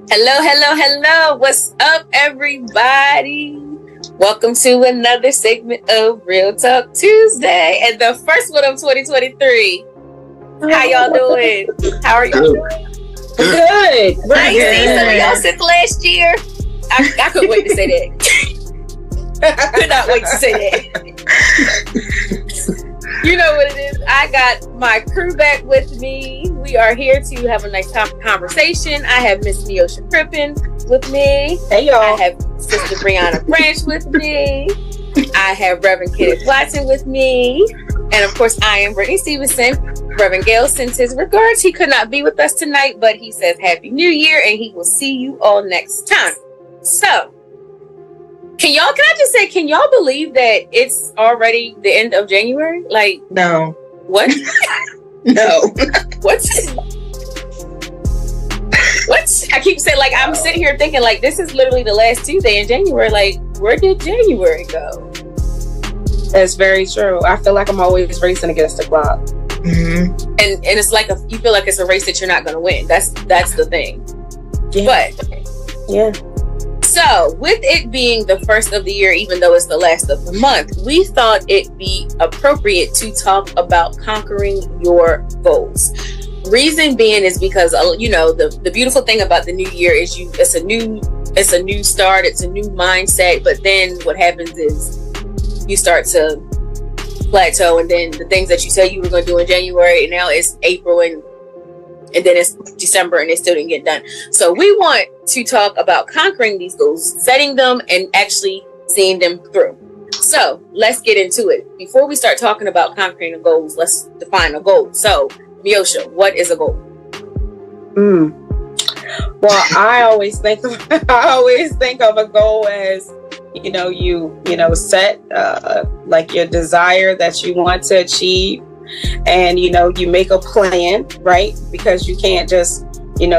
Hello. What's up, everybody? Welcome to another segment of Real Talk Tuesday and the first one of 2023. How y'all doing? How are y'all doing? Good. I ain't seen some of y'all since last year. I couldn't wait to say that. Could not wait to say that. You know what it is. I got my crew back with me. We are here to have a nice conversation. I have Miss Miosha Crippen with me. Hey, y'all. I have Sister Brianna Branch with me. I have Reverend Kenneth Watson with me. And of course, I am Brittany Stevenson. Reverend Gale sends his regards. He could not be with us tonight, but he says Happy New Year and he will see you all next time. So, can I just say, can y'all believe that it's already the end of January? Like, no. What? No. What? I keep saying, like, I'm sitting here thinking, like, this is literally the last Tuesday in January. Like, where did January go? That's very true. I feel like I'm always racing against the clock. Mm-hmm. And it's like you feel like it's a race that you're not going to win. That's the thing. Yeah. But yeah. So, with it being the first of the year, even though it's the last of the month, we thought it'd be appropriate to talk about conquering your goals. Reason being is because, the beautiful thing about the new year is it's a new start, it's a new mindset, but then what happens is you start to plateau, and then the things that you said you were going to do in January, and now it's April, and then it's December and they still didn't get done. So we want to talk about conquering these goals, setting them and actually seeing them through. So let's get into it. Before we start talking about conquering the goals, let's define a goal. So Miosha, what is a goal? Well, I always think of a goal as, you set like your desire that you want to achieve. And, you make a plan, right? Because you can't just,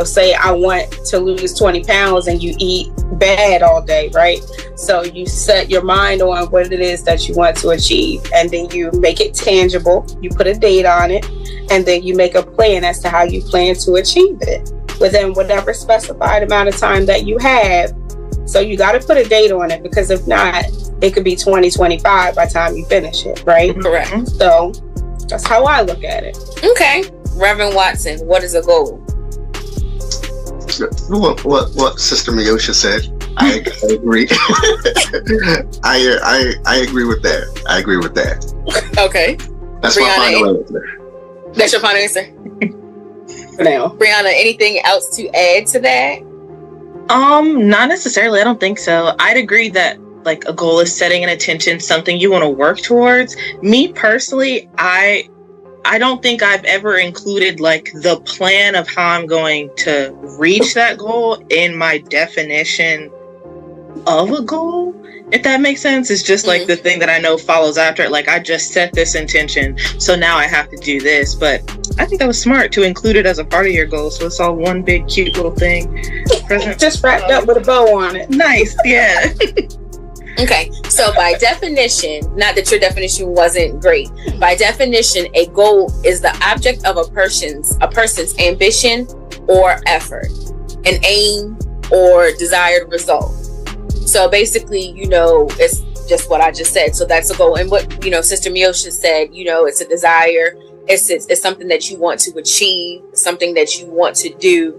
say I want to lose 20 pounds and you eat bad all day, right? So you set your mind on what it is that you want to achieve, and then you make it tangible. You put a date on it, and then you make a plan as to how you plan to achieve it within whatever specified amount of time that you have. So you got to put a date on it, because if not, it could be 2025 by the time you finish it, right? Correct. So that's how I look at it. Okay. Reverend Watson, what is a goal? What Sister Miosha said, I agree. I agree with that. I agree with that. Okay. That's my final answer. That's your final answer? For now. Brianna, anything else to add to that? Not necessarily. I don't think so. I'd agree that like a goal is setting an intention, something you want to work towards. Me personally, I don't think I've ever included like the plan of how I'm going to reach that goal in my definition of a goal. If that makes sense. It's just like the thing that I know follows after it. Like I just set this intention, so now I have to do this. But I think that was smart to include it as a part of your goal. So it's all one big cute little thing. Just wrapped up with a bow on it. Nice. Yeah. Okay, so by definition, not that your definition wasn't great, by definition, a goal is the object of a person's ambition or effort, an aim or desired result. So basically, it's just what I just said. So that's a goal. And what, Sister Miosha said, it's a desire. It's something that you want to achieve, something that you want to do,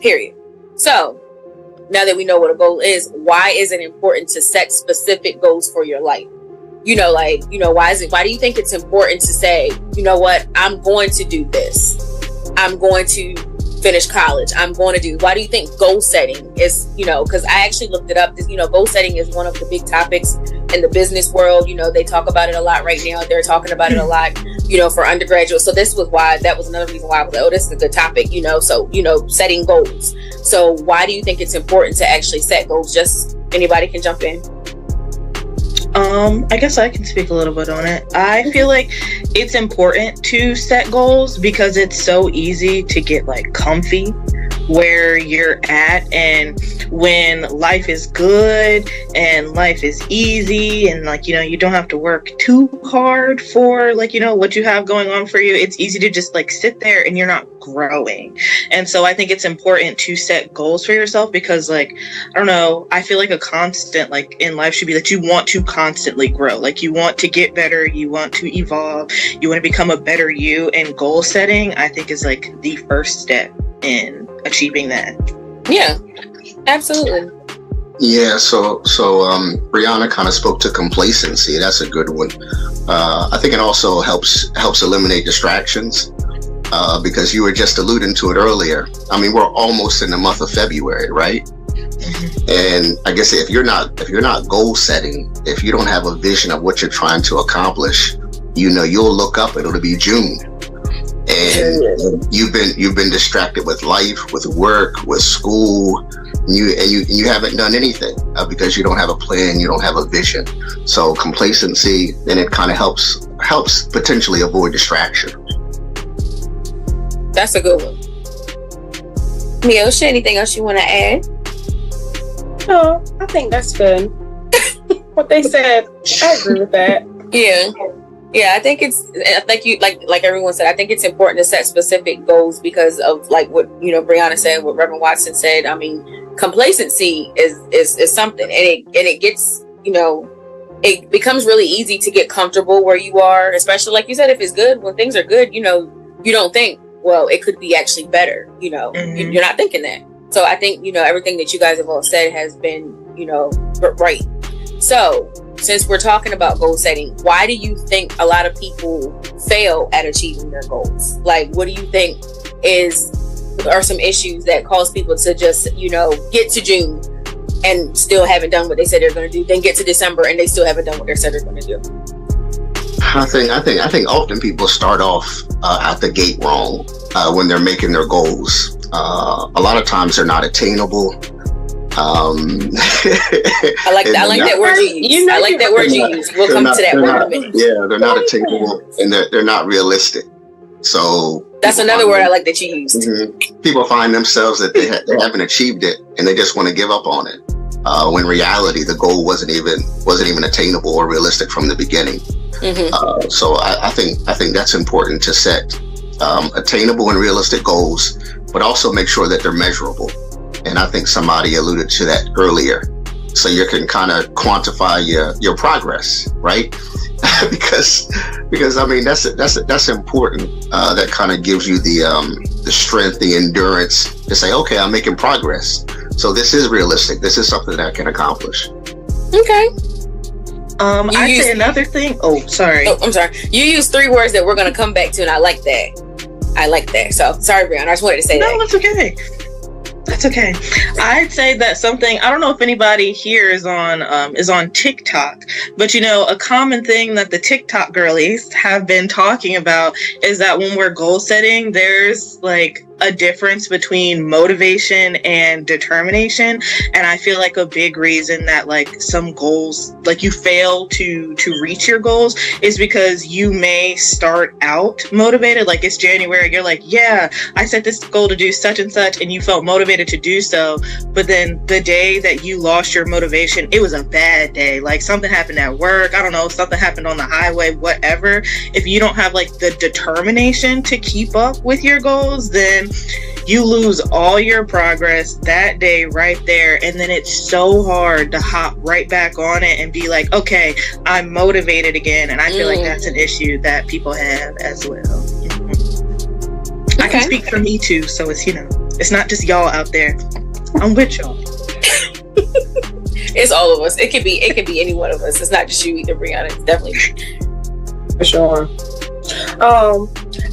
period. So now that we know what a goal is, why is it important to set specific goals for your life? Why do you think it's important to say, you know what, I'm going to do this. I'm going to finish college. Why do you think goal setting is, because I actually looked it up, goal setting is one of the big topics in the business world. They talk about it a lot right now. They're talking about it a lot, for undergraduates. So that was another reason why I was like, oh, this is a good topic, so, setting goals. So why do you think it's important to actually set goals? Just anybody can jump in. I guess I can speak a little bit on it. I feel like it's important to set goals because it's so easy to get like comfy where you're at, and when life is good and life is easy and like, you know, you don't have to work too hard for like, you know, what you have going on for you, it's easy to just like sit there and you're not growing. And so I think it's important to set goals for yourself, because like, I don't know, I feel like a constant like in life should be that you want to constantly grow. Like you want to get better, you want to evolve, you want to become a better you, and goal setting I think is like the first step in achieving that. Yeah, absolutely. Yeah, so Brianna kind of spoke to complacency. That's a good one. I think it also helps eliminate distractions, because you were just alluding to it earlier. I mean, we're almost in the month of February, right? Mm-hmm. And I guess if you're not goal setting, if you don't have a vision of what you're trying to accomplish, you know, you'll look up, it'll be June. And you've been distracted with life, with work, with school, and you haven't done anything because you don't have a plan, you don't have a vision. So complacency, then it kind of helps potentially avoid distraction. That's a good one. Miosha, anything else you want to add? No, I think that's good. What they said, I agree with that. Yeah, I think you like everyone said, I think it's important to set specific goals because of like what, you know, Brianna said, what Reverend Watson said. I mean, complacency is something, and it gets, you know, it becomes really easy to get comfortable where you are, especially like you said, if it's good, when things are good, you know, you don't think, well, it could be actually better, you know. Mm-hmm. You're not thinking that. So I think, you know, everything that you guys have all said has been, you know, right. So since we're talking about goal setting, why do you think a lot of people fail at achieving their goals? Like, what do you think are some issues that cause people to just, you know, get to June and still haven't done what they said they're going to do, then get to December and they still haven't done what they said they're going to do? I think often people start off out the gate wrong when they're making their goals. A lot of times they're not attainable. I like that word you use. I like that word you use. We'll come to that word in a minute. Yeah, they're not attainable and they're not realistic. So that's another word I like that you used. Mm-hmm. People find themselves that they haven't achieved it and they just want to give up on it. When in reality, the goal wasn't even attainable or realistic from the beginning. Mm-hmm. So I think that's important to set attainable and realistic goals, but also make sure that they're measurable. And I think somebody alluded to that earlier. So you can kind of quantify your progress, right? because I mean that's important. That kind of gives you the strength, the endurance to say, okay, I'm making progress. So this is realistic. This is something that I can accomplish. Okay. I'd say another thing. Oh, sorry. Oh, I'm sorry. You used 3 words that we're going to come back to, and I like that. So sorry, Brianna. I just wanted to say that. No, that's okay. That's okay. I'd say that something, I don't know if anybody here is on TikTok, but you know, a common thing that the TikTok girlies have been talking about is that when we're goal setting, there's like a difference between motivation and determination. And I feel like a big reason that like some goals, like you fail to reach your goals, is because you may start out motivated. Like it's January, you're like, yeah, I set this goal to do such and such, and you felt motivated to do so. But then the day that you lost your motivation, it was a bad day. Like something happened at work, I don't know, something happened on the highway, whatever. If you don't have like the determination to keep up with your goals, then you lose all your progress that day right there. And then it's so hard to hop right back on it and be like, okay, I'm motivated again. And I feel like that's an issue that people have as well. Mm-hmm. Okay. I can speak for me too. So it's, you know, it's not just y'all out there. I'm with y'all. It's all of us. It could be any one of us. It's not just you either, Brianna. It's definitely for sure.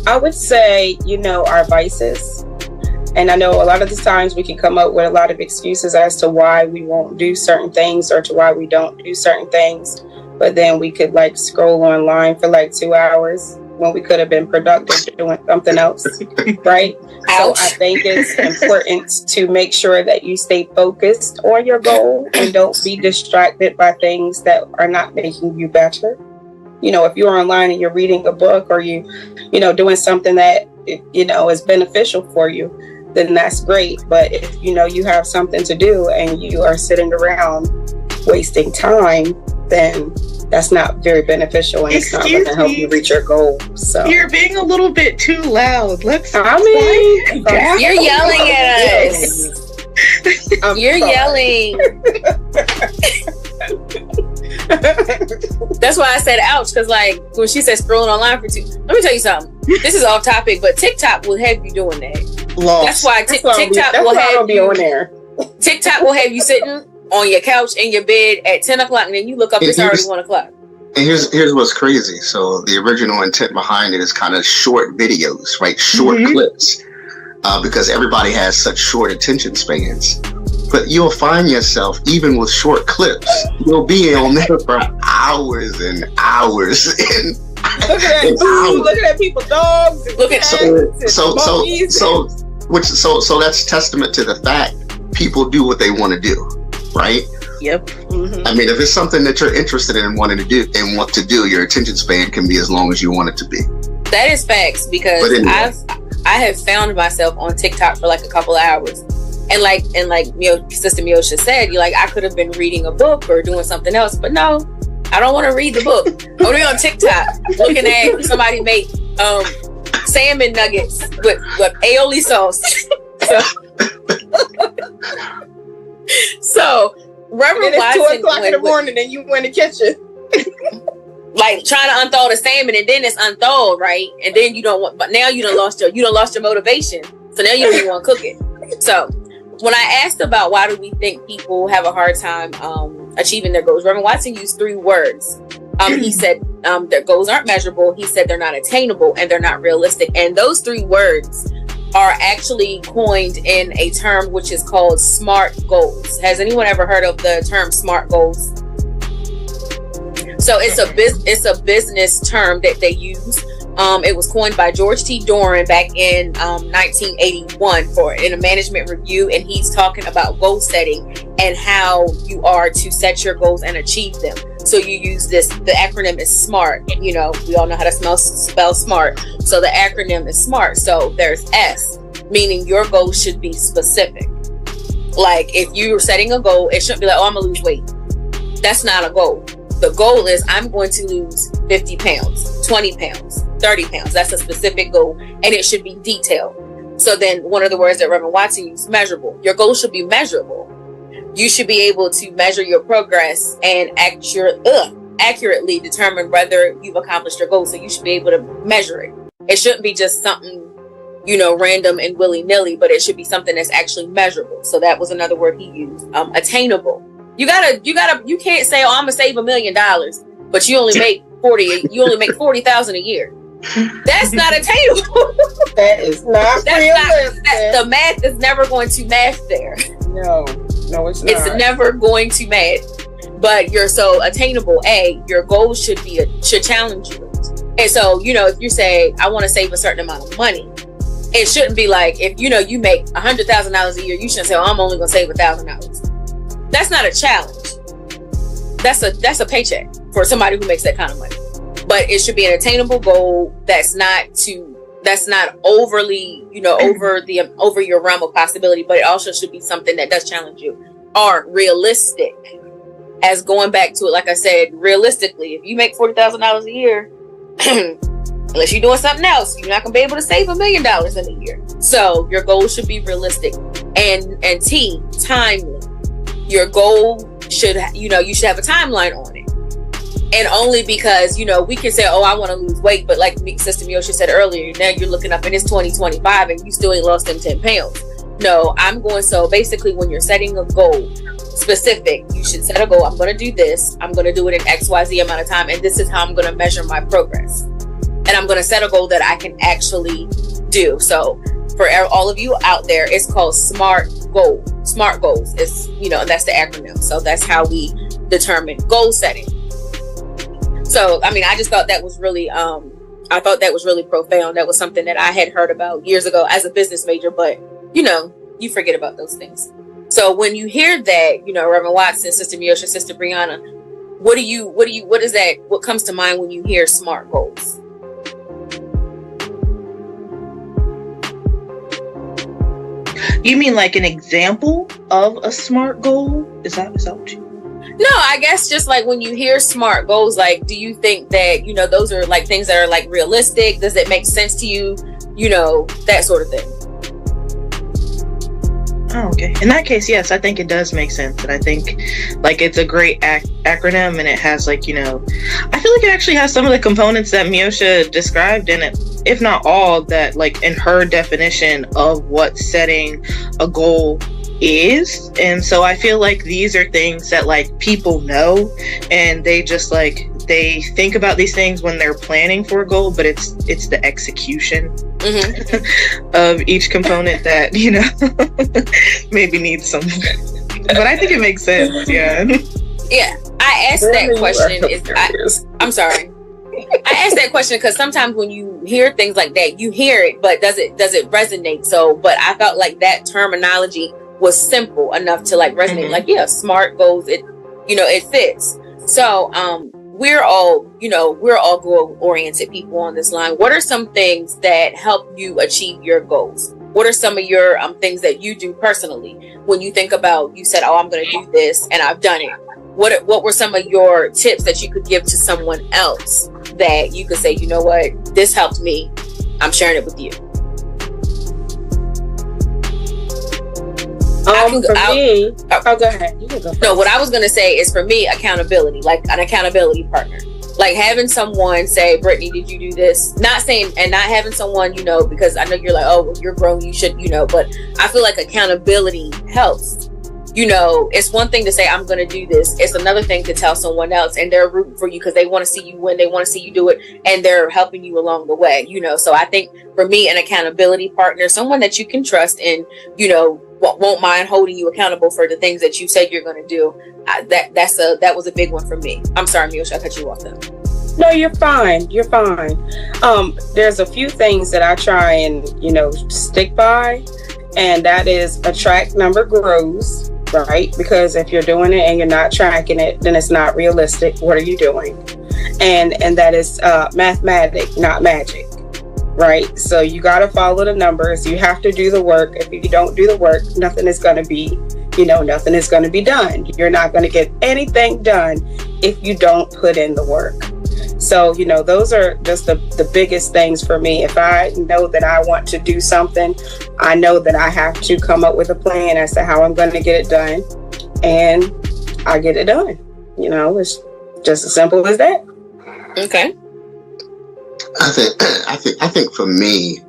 I would say, you know, our vices. And I know a lot of the times we can come up with a lot of excuses as to why we won't do certain things or to why we don't do certain things. But then we could like scroll online for like 2 hours when we could have been productive doing something else, right? So I think it's important to make sure that you stay focused on your goal and don't be distracted by things that are not making you better. You know, if you're online and you're reading a book or you know, doing something that, you know, is beneficial for you, then that's great. But if you know you have something to do and you are sitting around wasting time, then that's not very beneficial, and it's not going to help you reach your goal. So you're being a little bit too loud. You're yelling at us. You're yelling. That's why I said ouch, because like when she said scrolling online for two, let me tell you something. This is off topic, but TikTok will have you doing that. Lost. That's why TikTok will have you on there. TikTok will have you sitting on your couch in your bed at 10 o'clock, and then you look up, it's already 1 o'clock. And here's what's crazy. So the original intent behind it is kind of short videos, right? Short clips, because everybody has such short attention spans. But you'll find yourself, even with short clips, you'll be on there for hours and hours. And look at that food, look at that people's dogs. Look at so that's testament to the fact people do what they want to do, right? Yep. Mm-hmm. I mean, if it's something that you're interested in and wanting to do and want to do, your attention span can be as long as you want it to be. That is facts, because I have found myself on TikTok for like a couple of hours. And like Sister Miosha said, I could have been reading a book or doing something else, but no, I don't want to read the book. I'm on TikTok looking at somebody make salmon nuggets with aioli sauce. So Reverend Watson, 2 o'clock in the morning, and you in the kitchen, like trying to unthaw the salmon, and then it's unthawed, right? And then you don't want, but now you done lost your motivation. So now you don't even want to cook it. So when I asked about why do we think people have a hard time achieving their goals, Reverend Watson used 3 words. He said their goals aren't measurable. He said they're not attainable, and they're not realistic. And those 3 words are actually coined in a term which is called SMART goals. Has anyone ever heard of the term SMART goals? So it's a business term that they use. It was coined by George T. Doran back in 1981 in a management review, and he's talking about goal setting and how you are to set your goals and achieve them. So you use the acronym is SMART. We all know how to spell SMART. So the acronym is SMART. So there's S, meaning your goal should be specific. Like if you're setting a goal, it shouldn't be like, oh, I'm gonna lose weight. That's not a goal. The goal is I'm going to lose 50 pounds, 20 pounds, 30 pounds. That's a specific goal, and it should be detailed. So then one of the words that Reverend Watson used, measurable. Your goal should be measurable. You should be able to measure your progress and accurately determine whether you've accomplished your goal. So you should be able to measure it. It shouldn't be just something, random and willy-nilly, but it should be something that's actually measurable. So that was another word he used. Attainable. You can't say, oh, I'm gonna save $1 million, but you only make 40,000 a year. That's not attainable. That is not realistic. The math is never going to math there. No, it's not. It's never going to math. But you're so attainable. Your goals should challenge you. And so, if you say, I want to save a certain amount of money, it shouldn't be like, if you make $100,000 a year, you shouldn't say, oh, I'm only going to save $1,000. That's not a challenge. That's a paycheck for somebody who makes that kind of money. But it should be an attainable goal that's not overly, over your realm of possibility, but it also should be something that does challenge you, or realistic. As going back to it, like I said, realistically, if you make $40,000 a year, unless you're doing something else, you're not gonna be able to save $1 million in a year. So your goal should be realistic and timely. Your goal should, you should have a timeline on it. And only because, we can say, oh, I want to lose weight. But like Sister Miosha said earlier, now you're looking up and it's 2025 and you still ain't lost them 10 pounds. No, so basically when you're setting a goal specific, you should set a goal. I'm going to do this. I'm going to do it in XYZ amount of time. And this is how I'm going to measure my progress. And I'm going to set a goal that I can actually do. So for all of you out there, it's called SMART goal. SMART goals is, and that's the acronym. So that's how we determine goal setting. So, I just thought that was really, profound. That was something that I had heard about years ago as a business major, but you forget about those things. So when you hear that, Reverend Watson, Sister Miosha, Sister Brianna, what comes to mind when you hear SMART goals? You mean like an example of a SMART goal? Is that what you? No, I guess just like when you hear SMART goals, like, do you think that, those are like things that are like realistic? Does it make sense to you? That sort of thing. Oh, okay. In that case, yes, I think it does make sense. And I think like it's a great acronym, and it has like, I feel like it actually has some of the components that Miosha described in it, if not all, that like in her definition of what setting a goal is. And so I feel like these are things that like people know, and they just like they think about these things when they're planning for a goal, but it's the execution of each component that maybe needs some. But I think it makes sense. Yeah. I asked that question. I'm sorry. I asked that question because sometimes when you hear things like that, you hear it, but does it resonate? So, but I felt like that terminology was simple enough to like resonate. Like, yeah, SMART goals, it fits. So we're all goal oriented people on this line. What are some things that help you achieve your goals? What are some of your things that you do personally when you think about, you said, I'm going to do this and I've done it? What were some of your tips that you could give to someone else that you could say, you know what, this helped me, I'm sharing it with you? Go ahead. You can go first. No, what I was going to say is, for me, accountability, like an accountability partner. Like having someone say, Brittany, did you do this? Not saying, and not having someone, because I know you're like, oh, well, you're grown, you should, but I feel like accountability helps. It's one thing to say, I'm going to do this. It's another thing to tell someone else, and they're rooting for you because they want to see you win. They want to see you do it, and they're helping you along the way, So I think for me, an accountability partner, someone that you can trust and, won't mind holding you accountable for the things that you said you're going to do. That was a big one for me. I'm sorry, Miosha, I cut you off then. No, you're fine. You're fine. There's a few things that I try and, stick by, and that is a track number grows, right? Because if you're doing it and you're not tracking it, then it's not realistic. What are you doing? And that is mathematic, not magic. Right? So you got to follow the numbers. You have to do the work. If you don't do the work, nothing is going to be done. You're not going to get anything done if you don't put in the work. So, those are just the biggest things for me. If I know that I want to do something, I know that I have to come up with a plan as to how I'm going to get it done, and I get it done. It's just as simple as that. Okay. I think for me,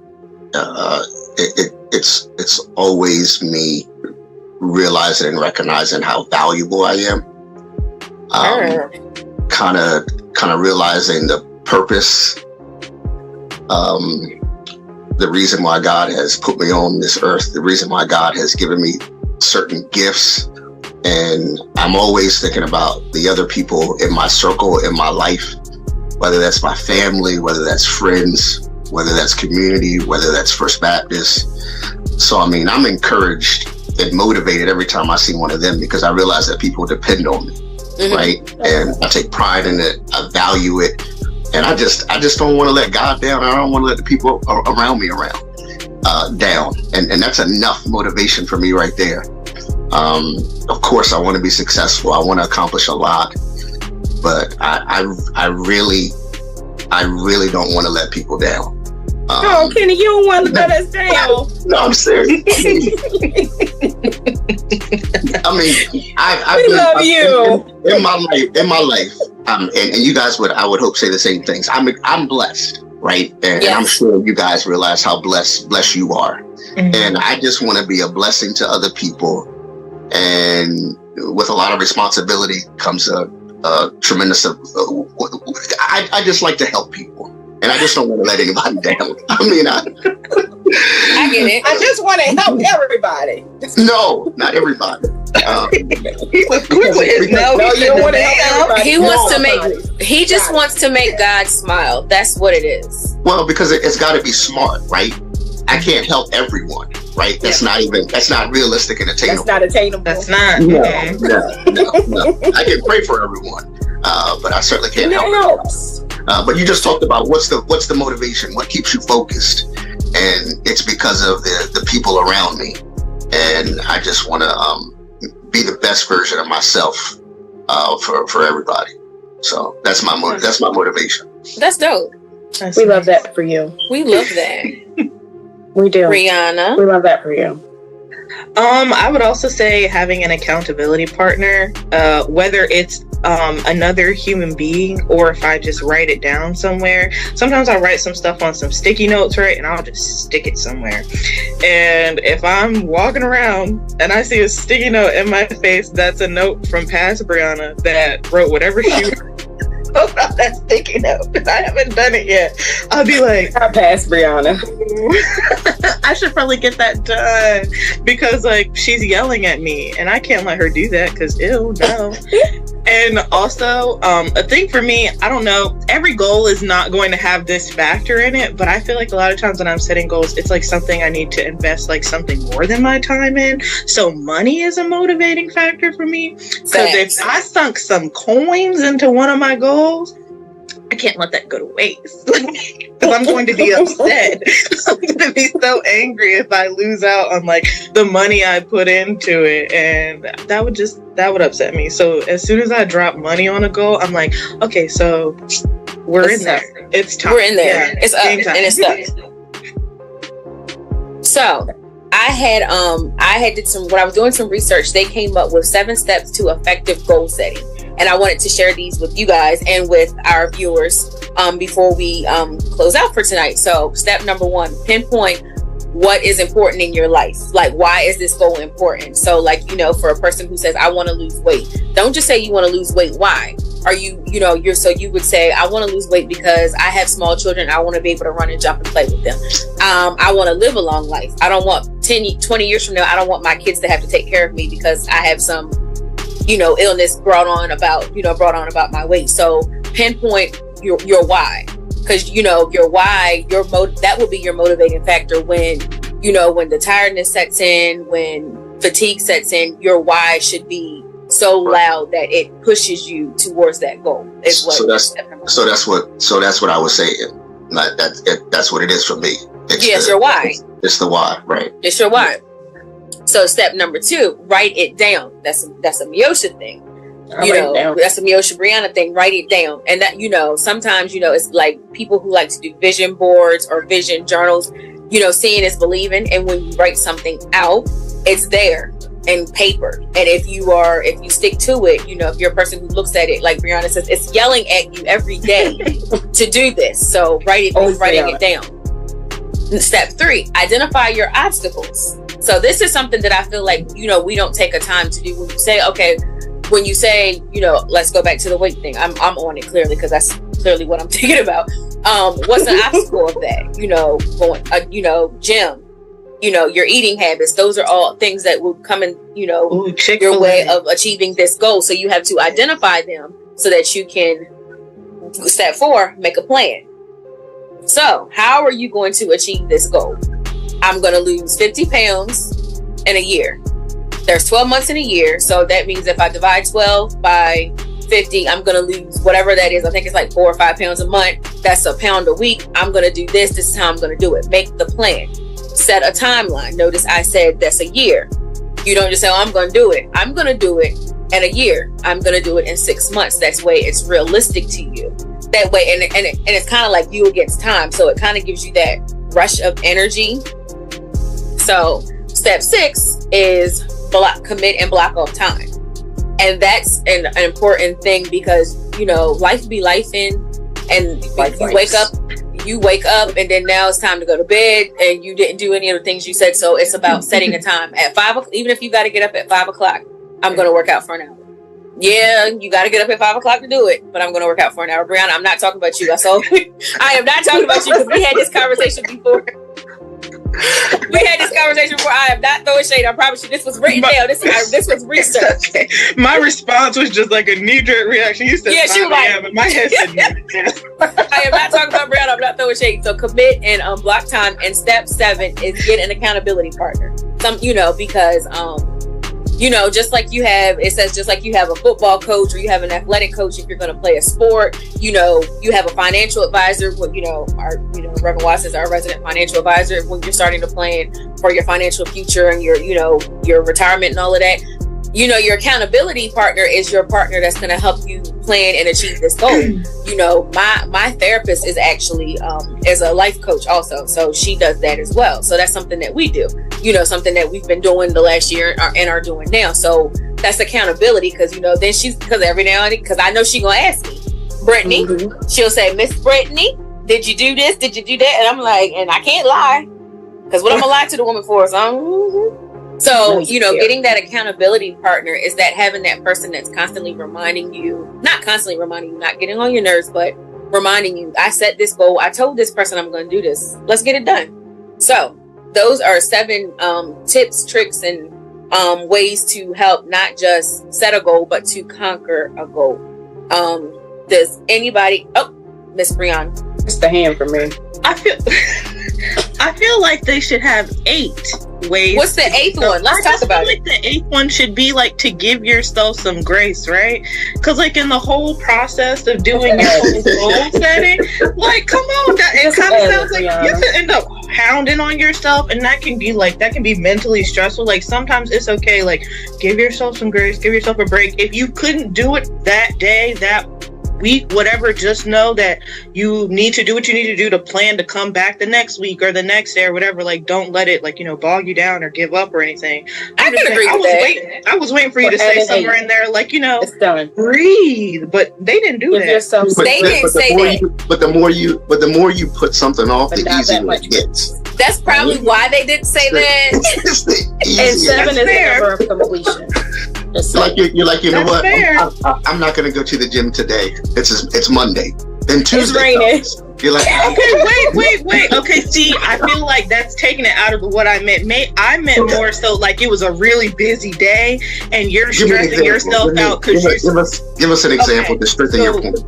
it's always me realizing and recognizing how valuable I am. Kind of realizing the purpose, the reason why God has put me on this earth, the reason why God has given me certain gifts. And I'm always thinking about the other people in my circle, in my life, whether that's my family, whether that's friends, whether that's community, whether that's First Baptist. So, I'm encouraged and motivated every time I see one of them, because I realize that people depend on me, right? And I take pride in it. I value it. And I just don't want to let God down. I don't want to let the people around me down. And that's enough motivation for me right there. Of course, I want to be successful. I want to accomplish a lot. But I really don't want to let people down. Kenny, you don't want to let us down. No, I'm serious. We love you. In my life, and you guys I would hope say the same things. I'm blessed, right? And I'm sure you guys realize how blessed you are. And I just want to be a blessing to other people. And with a lot of responsibility comes a tremendous I just like to help people, and I just don't want to let anybody down. I get it. I just want to help everybody. No, not everybody. He just wants to make God smile. That's what it is. Well, because it's got to be smart, right? I can't help everyone, right? That's not realistic and attainable. That's not attainable. That's not. No. I can pray for everyone, but I certainly can't help everyone. But you just talked about what's the motivation, what keeps you focused, and it's because of the people around me. and I just want to be the best version of myself for everybody. So that's my motivation. That's dope. We love that for you. We love that. We do. Brianna. We love that for you. I would also say having an accountability partner, whether it's another human being or if I just write it down somewhere. Sometimes I'll write some stuff on some sticky notes, right? And I'll just stick it somewhere. And if I'm walking around and I see a sticky note in my face, that's a note from past Brianna that wrote whatever she wrote about that sticky note. I haven't done it yet. I'll be like, I passed Brianna. I should probably get that done because like she's yelling at me and I can't let her do that because ew, no. And also a thing for me, I don't know, every goal is not going to have this factor in it, but I feel like a lot of times when I'm setting goals, it's like something I need to invest like something more than my time in. So money is a motivating factor for me because if I sunk some coins into one of my goals, I can't let that go to waste because I'm going to be upset. I'm going to be so angry if I lose out on like the money I put into it, and that would upset me. So as soon as I drop money on a goal, I'm like, okay, so we're in there. It's time. We're in there. Yeah, it's up and it's stuck. So I had when I was doing some research, they came up with 7 steps to effective goal setting. And I wanted to share these with you guys and with our viewers before we close out for tonight. So step number 1, pinpoint what is important in your life. Like, why is this goal important? So like, for a person who says, I want to lose weight, don't just say you want to lose weight. Why? Are you, so you would say, I want to lose weight because I have small children. I want to be able to run and jump and play with them. I want to live a long life. I don't want 20 years from now, I don't want my kids to have to take care of me because I have some illness brought on about my weight. So pinpoint your why, because your why, that will be your motivating factor when the tiredness sets in, when fatigue sets in. Your why should be so loud that it pushes you towards that goal. So that's what I was saying. That's what it is for me. It's your why. It's the why, right? It's your why. So step number 2, write it down. That's a Miosha thing. That's a Miosha Brianna thing. Write it down. And that, sometimes, it's like people who like to do vision boards or vision journals, seeing is believing. And when you write something out, it's there in paper. And if you stick to it, if you're a person who looks at it, like Brianna says, it's yelling at you every day to do this. So writing it down. Step 3, identify your obstacles. So this is something that I feel like, we don't take a time to do. When you say, let's go back to the weight thing. I'm on it clearly because that's clearly what I'm thinking about. What's an obstacle of that? Going, gym, your eating habits. Those are all things that will come in, your way of achieving this goal. So you have to identify them so that you can, step 4, make a plan. So how are you going to achieve this goal? I'm going to lose 50 pounds in a year. There's 12 months in a year. So that means if I divide 12 by 50, I'm going to lose whatever that is. I think it's like 4 or 5 pounds a month. That's a pound a week. I'm going to do this. This is how I'm going to do it. Make the plan. Set a timeline. Notice I said that's a year. You don't just say, I'm going to do it. I'm going to do it in a year. I'm going to do it in 6 months. That's way it's realistic to you. That way. And it's kind of like you against time. So it kind of gives you that rush of energy. So step 6 is commit and block off time. And that's an important thing because, life be lifing, and you wake up and then now it's time to go to bed and you didn't do any of the things you said. So it's about setting a time at 5 o'clock. Even if you got to get up at 5 o'clock, I'm going to work out for an hour. Yeah, you got to get up at 5 o'clock to do it, but I'm going to work out for an hour. Brianna, I'm not talking about you. So I am not talking about you because we had this conversation before. I am not throwing shade. I promise you, this was written down. This was research. Okay. My response was just like a knee-jerk reaction. You said, yeah, she was like, but my head said, I am not talking about Brianna. I'm not throwing shade. So commit and block time. And step 7 is get an accountability partner. Because just like you have, it says just like you have a football coach or you have an athletic coach if you're going to play a sport, you have a financial advisor. Reverend Watts is our resident financial advisor when you're starting to plan for your financial future and your retirement and all of that. Your accountability partner is your partner that's going to help you plan and achieve this goal. My therapist is actually is a life coach also, so she does that as well. So that's something that we do. Something that we've been doing the last year and are doing now. So that's accountability because then because every now and then, because I know she's gonna ask me, Brittany, she'll say, Miss Brittany, did you do this? Did you do that? And I'm like, and I can't lie because what I'm gonna lie to the woman for? So, getting that accountability partner is that having that person that's constantly reminding you, not getting on your nerves, but reminding you, I set this goal. I told this person I'm going to do this. Let's get it done. So those are 7 tips, tricks, and ways to help not just set a goal, but to conquer a goal. Does anybody, Miss Brianna. It's the hand for me. I feel like they should have 8 ways. What's the 8th one? Let's talk about it. The 8th one should be like to give yourself some grace, right? Because like in the whole process of doing your whole goal setting, like come on, it kind of sounds like you could end up hounding on yourself, and that can be mentally stressful. Like sometimes it's okay, like give yourself some grace, give yourself a break. If you couldn't do it that day, that week, whatever, just know that you need to do what you need to do to plan to come back the next week or the next day or whatever. Like don't let it bog you down or give up or anything. I can agree with that. I was waiting for you to say somewhere in there like it's done. Breathe, but they didn't do that. They didn't say that. But the more you put something off, the easier it gets. That's probably why they didn't say that. It's the and 7 is the number of completion. You're like, you know what? Fair. I'm not going to go to the gym today. It's Monday. Then Tuesday it's raining. comes. You're like, okay, wait. Okay, see, I feel like that's taking it out of what I meant. I meant more so like it was a really busy day and you're stressing yourself out because give us an example to strengthen your point.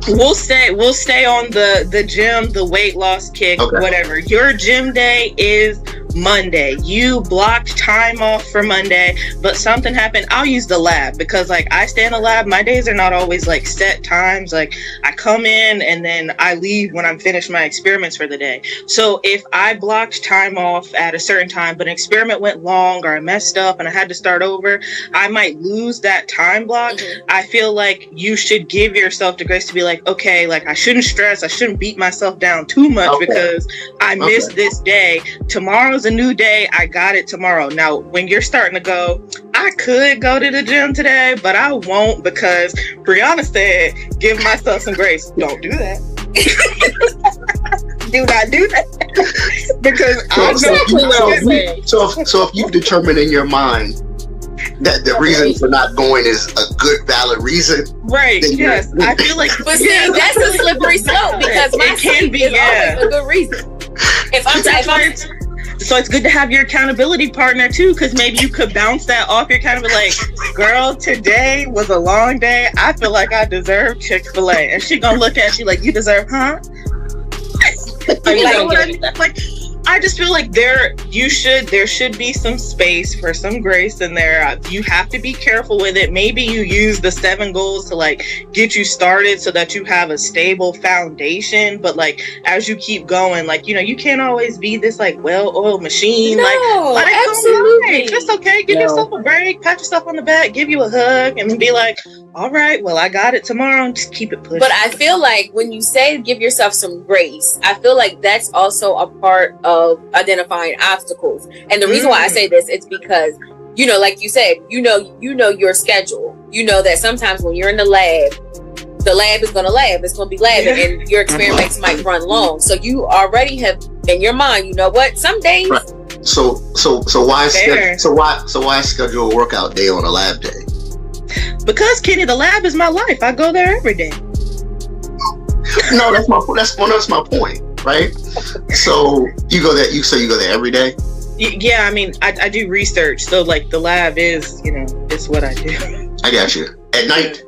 We'll stay on the gym, the weight loss kick, whatever. Your gym day is Monday. You blocked time off for Monday, but something happened. I'll use the lab because like I stay in the lab. My days are not always like set times. Like I come in and then I leave when I'm finished my experiments for the day. So if I blocked time off at a certain time, but an experiment went long or I messed up and I had to start over, I might lose that time block. Mm-hmm. I feel like you should give yourself the grace to be like, okay, like I shouldn't stress. I shouldn't beat myself down too much because I missed this day. Tomorrow's a new day. I got it tomorrow. Now, when you're starting to go, I could go to the gym today, but I won't because Brianna said, give myself some grace. Don't do that. Do not do that. Because So if you've determined in your mind that the reason for not going is a good, valid reason. Right, yes. I feel like... But see, that's a slippery slope because my sleep is always a good reason. So it's good to have your accountability partner too, because maybe you could bounce that off your accountability. Like, girl, today was a long day. I feel like I deserve Chick-fil-A. And she gonna look at you like, you deserve, huh? Like, I just feel like there should be some space for some grace in there. You have to be careful with it. Maybe you use the 7 goals to like get you started so that you have a stable foundation. But like as you keep going, like you can't always be this like well-oiled machine. No, like let it absolutely. It's okay. Give yourself a break. Pat yourself on the back. Give you a hug, and then be like, all right, well I got it tomorrow. And just keep it pushing. But I feel like when you say give yourself some grace, I feel like that's also a part of identifying obstacles. And the reason why I say this, it's because like you said, you know your schedule. You know that sometimes when you're in the lab is going to lab. It's going to be labbing, and your experiments might run long. So you already have in your mind, you know what? Some days. Right. So why schedule a workout day on a lab day? Because Kenny, the lab is my life. I go there every day. No, that's my point. Right? So you go there. You say you go there every day? Yeah, I mean, I do research, so like the lab is, it's what I do. I got you. At night.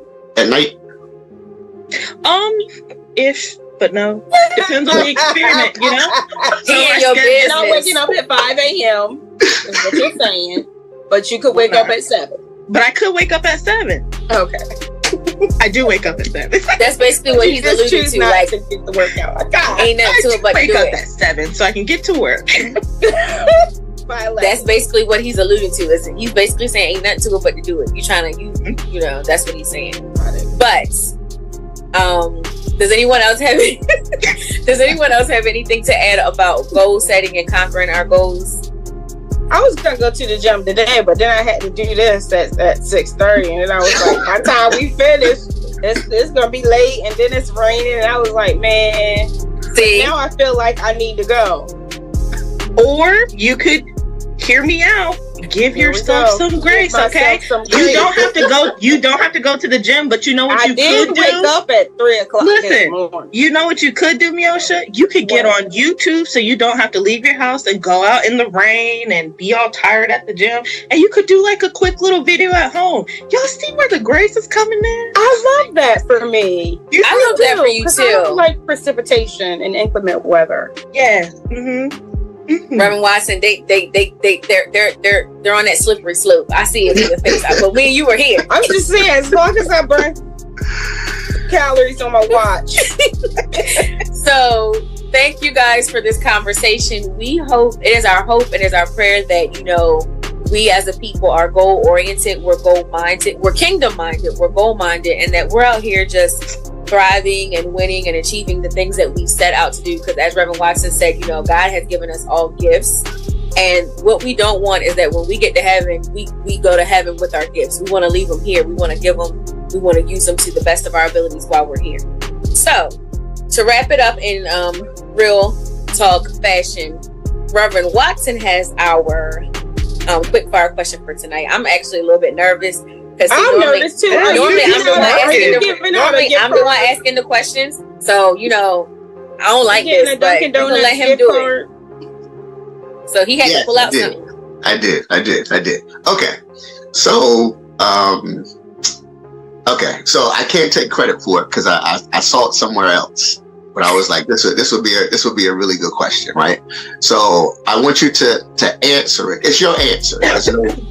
Ish, but no. Depends on the experiment, So I'm waking up at 5 a.m. is what you're saying. But you could wake up at 7. But I could wake up at 7. Okay. I do wake up at 7. That's basically what he's alluding to. Not Like, to get the workout. God, ain't nothing to it but to wake do up it. at 7 so I can get to work. That's basically what he's alluding to. Is he's basically saying ain't nothing to it but to do it. You trying to you know, that's what he's saying. But does anyone else have anything to add about goal setting and conquering our goals? I was gonna go to the gym today, but then I had to do this at 6:30, and then I was like, by the time we finish, it's gonna be late, and then it's raining, and I was like, man. See, now I feel like I need to go. Or you could hear me out. Give yourself some grace, okay? You don't have to go. You don't have to go to the gym, but you know what you could do. I did wake up at 3:00. Listen, you know what you could do, Miosha? You could get on YouTube, so you don't have to leave your house and go out in the rain and be all tired at the gym. And you could do like a quick little video at home. Y'all see where the grace is coming in? I love that for me. I love that for you too. I don't like precipitation and inclement weather. Yeah. Mm-hmm. Reverend Watson, they're on that slippery slope. I see it in your face. But when you were here, I'm just saying, as long as I burn calories on my watch. So thank you guys for this conversation. It is our hope and is our prayer that, you know, we as a people are goal oriented, we're goal minded, we're kingdom minded, we're goal minded, and that we're out here just thriving and winning and achieving the things that we set out to do. Because as Reverend Watson said, you know, God has given us all gifts, and what we don't want is that when we get to heaven, we go to heaven with our gifts. We want to leave them here. We want to give them, we want to use them to the best of our abilities while we're here. So to wrap it up in real talk fashion, Reverend Watson has our quick fire question for tonight. I'm actually a little bit nervous. I'm nervous too. Normally, I'm the one asking the questions. So, you know, I don't like this, but we're going to let him do it. So he had to pull out something. I did. Okay. So, so I can't take credit for it because I saw it somewhere else. But I was like, this would be a really good question, right? So I want you to answer it. It's your answer.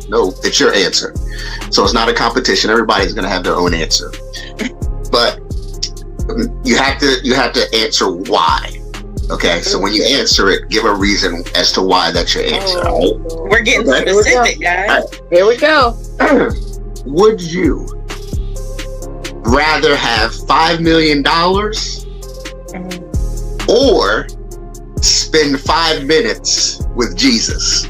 No, it's your answer. So it's not a competition. Everybody's gonna have their own answer. But you have to answer why. Okay, so when you answer it, give a reason as to why that's your answer. Oh, right? We're getting specific, guys. Right. Here we go. Would you rather have $5 million or spend 5 minutes with Jesus?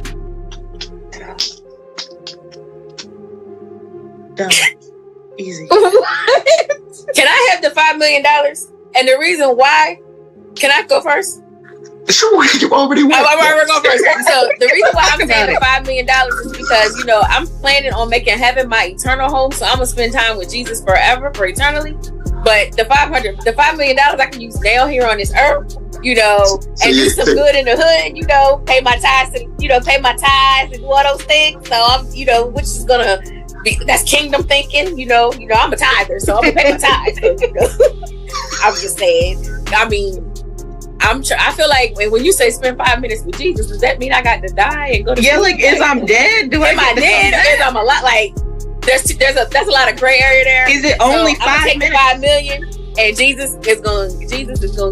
Done. Easy. Can I have the $5 million? And the reason why, can I go first? Sure, you already went. I'm already going first. So the reason why I'm saying the $5 million is because, you know, I'm planning on making heaven my eternal home. So I'm going to spend time with Jesus forever, for eternally. But the $5 million I can use down here on this earth, you know, and do some good in the hood, you know, pay my tithes and do all those things. So I'm, you know, which is gonna be, that's kingdom thinking, you know, I'm a tither, so I'm gonna pay my tithes. You know? I'm just saying. I mean, I feel like when you say spend 5 minutes with Jesus, does that mean I got to die and go to? Yeah, like is I'm dead? Am I dead? Or is I'm a lot like? That's a lot of gray area there. Is it only 5 minutes? 5 million, and Jesus is gonna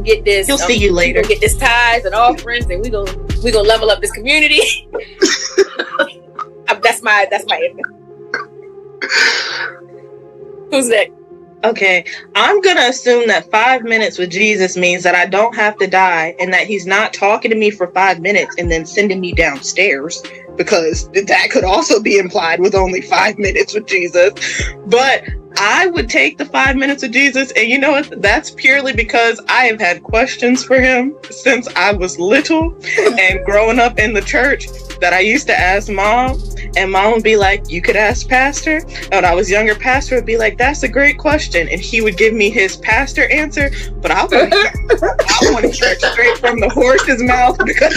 get this. He'll see you later. Get this tithes and offerings, and we gonna level up this community. That's my answer. Who's next? Okay, I'm gonna assume that 5 minutes with Jesus means that I don't have to die, and that he's not talking to me for 5 minutes and then sending me downstairs, because that could also be implied with only 5 minutes with Jesus. But I would take the 5 minutes with Jesus, and you know what? That's purely because I have had questions for him since I was little and growing up in the church that I used to ask Mom, and Mom would be like, you could ask Pastor. And when I was younger, Pastor would be like, that's a great question, and he would give me his pastor answer, but I want to hear it straight from the horse's mouth because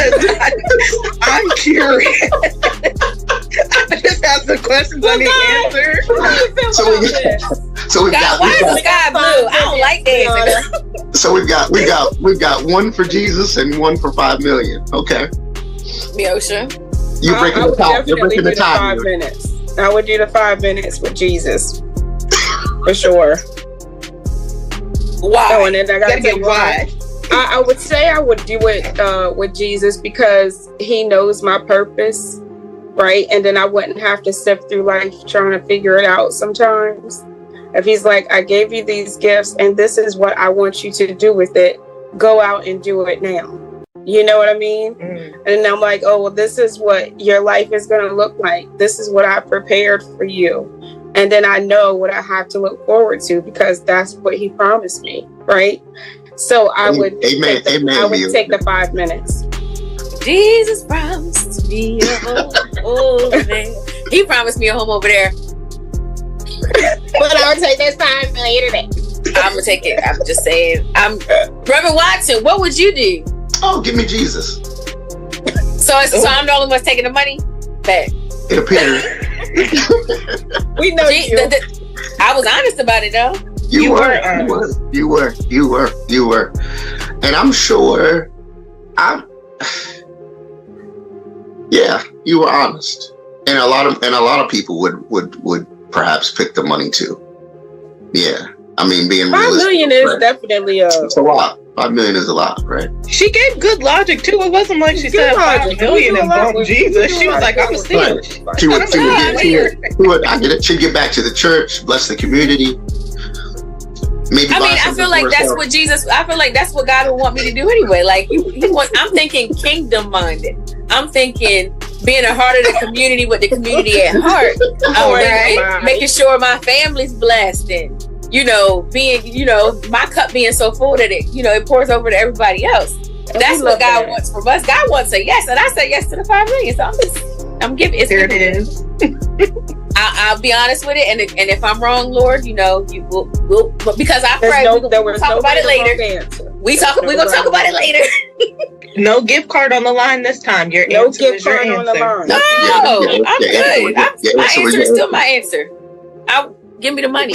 I'm curious. I just have some questions I need answers. So we've got why is the sky blue? I don't like that. So we've got one for Jesus and one for 5 million. Okay. Miosha. You're breaking the time. You're breaking the time. 5 minutes. I would do the 5 minutes with Jesus. For sure. Why? Oh, and then I gotta tell you why. I would say I would do it with Jesus because he knows my purpose, right? And then I wouldn't have to sift through life trying to figure it out sometimes. If he's like, I gave you these gifts and this is what I want you to do with it, go out and do it now. You know what I mean? And I'm like, oh, well, this is what your life is going to look like. This is what I prepared for you. And then I know what I have to look forward to because that's what he promised me, right? So I would take the 5 minutes. Jesus promised me a home over there. He promised me a home over there. But I'll take this time later today. I'm gonna take it. I'm just saying. Reverend Watson, what would you do? Oh, give me Jesus. So I'm the only one taking the money? Bet. It appears. We know you. I was honest about it though. You were. And I'm sure yeah, you were honest. And a lot of people would perhaps pick the money too. Yeah. I mean, being $5 million is definitely it's a lot. 5 million is a lot, right? She gave good logic too. It wasn't like she said 5 million and bumped Jesus. She was like, I'm a sinner. She would. I get it. She'd get back to the church, bless the community. Maybe. I feel like that's what Jesus. I feel like that's what God would want me to do anyway. Like I'm thinking kingdom minded. I'm thinking being a heart of the community with the community at heart. Making sure my family's blessed and. Being, my cup being so full that it pours over to everybody else. That's what God wants from us. God wants a yes, and I said yes to the 5 million. So I'm giving. There it is. I'll be honest with it, and if I'm wrong, Lord, you will. Because I pray we'll talk about it later. We're gonna talk about it later. No gift card on the line this time. Your no gift card on the line. No, I'm good. My answer is still my answer. Give me the money.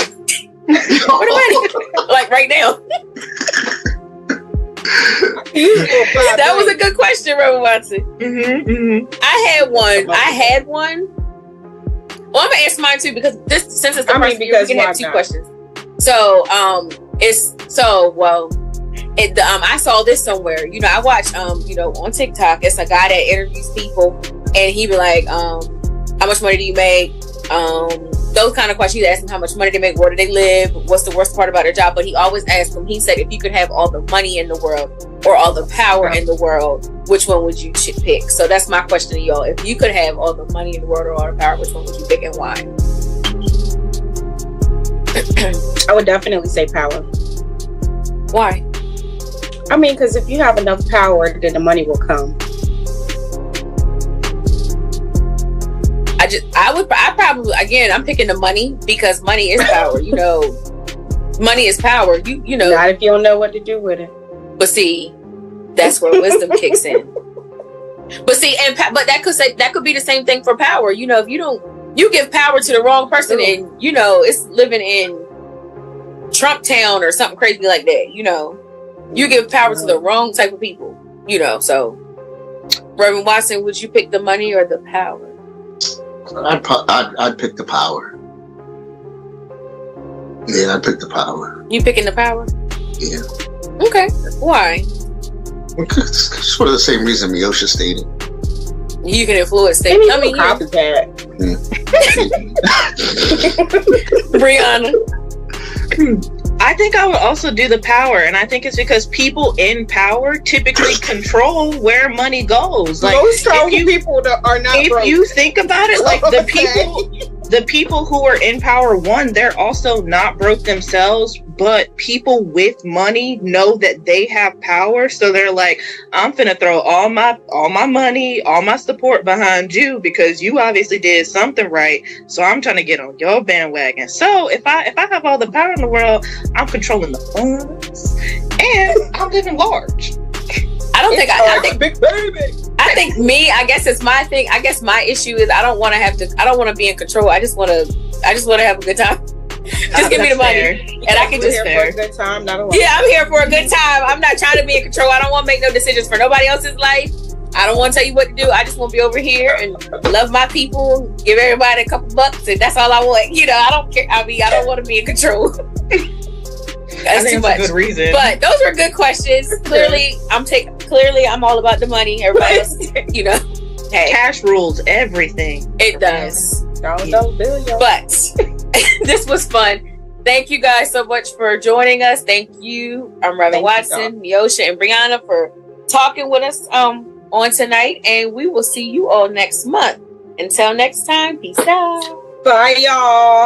Like right now. That was a good question, Reverend Watson. I had one. Well, I'm gonna answer mine too because since it's the first year, we can have two questions. So I saw this somewhere. I watch on TikTok. It's a guy that interviews people, and he be like, how much money do you make? Those kind of questions. He asked them how much money they make, where do they live, what's the worst part about their job. But he always asked them, he said, if you could have all the money in the world or all the power in the world, which one would you pick? So that's my question to y'all. If you could have all the money in the world or all the power, which one would you pick and why? I would definitely say power. Why? I mean, because if you have enough power, then the money will come. I'm picking the money because money is power. Money is power. Not if you don't know what to do with it. But see, that's where wisdom kicks in. But see, but that could be the same thing for power. If you give power to the wrong person, and it's living in Trump Town or something crazy like that. You give power to the wrong type of people. So Reverend Watson, would you pick the money or the power? I'd pick the power. Yeah, I'd pick the power. You picking the power? Yeah. Okay. Why? It's for the same reason Miosha stated. You can influence things. Copycat. Brianna. I think I would also do the power, and I think it's because people in power typically control where money goes. Like most people that are not. If broke. you think about it, like the people who are in power, they're also not broke themselves, but people with money know that they have power, so they're like, I'm finna throw all my money, all my support behind you because you obviously did something right. So I'm trying to get on your bandwagon. So if I have all the power in the world, I'm controlling the funds and I'm living large. I guess it's my thing. I guess my issue is I don't want to be in control. I just want to have a good time. Just give me the money, and I can just for a good time. Yeah, I'm here for a good time. I'm not trying to be in control. I don't want to make no decisions for nobody else's life. I don't want to tell you what to do. I just want to be over here and love my people, give everybody a couple bucks, and that's all I want. I don't care. I mean, I don't want to be in control. That's too much. A good reason. But those were good questions. Clearly, I'm all about the money. Everybody else, hey, cash rules everything. It does. But this was fun. Thank you guys so much for joining us. Thank you, Reverend Watson, Neosha, and Brianna for talking with us on tonight. And we will see you all next month. Until next time, peace out. Bye, y'all.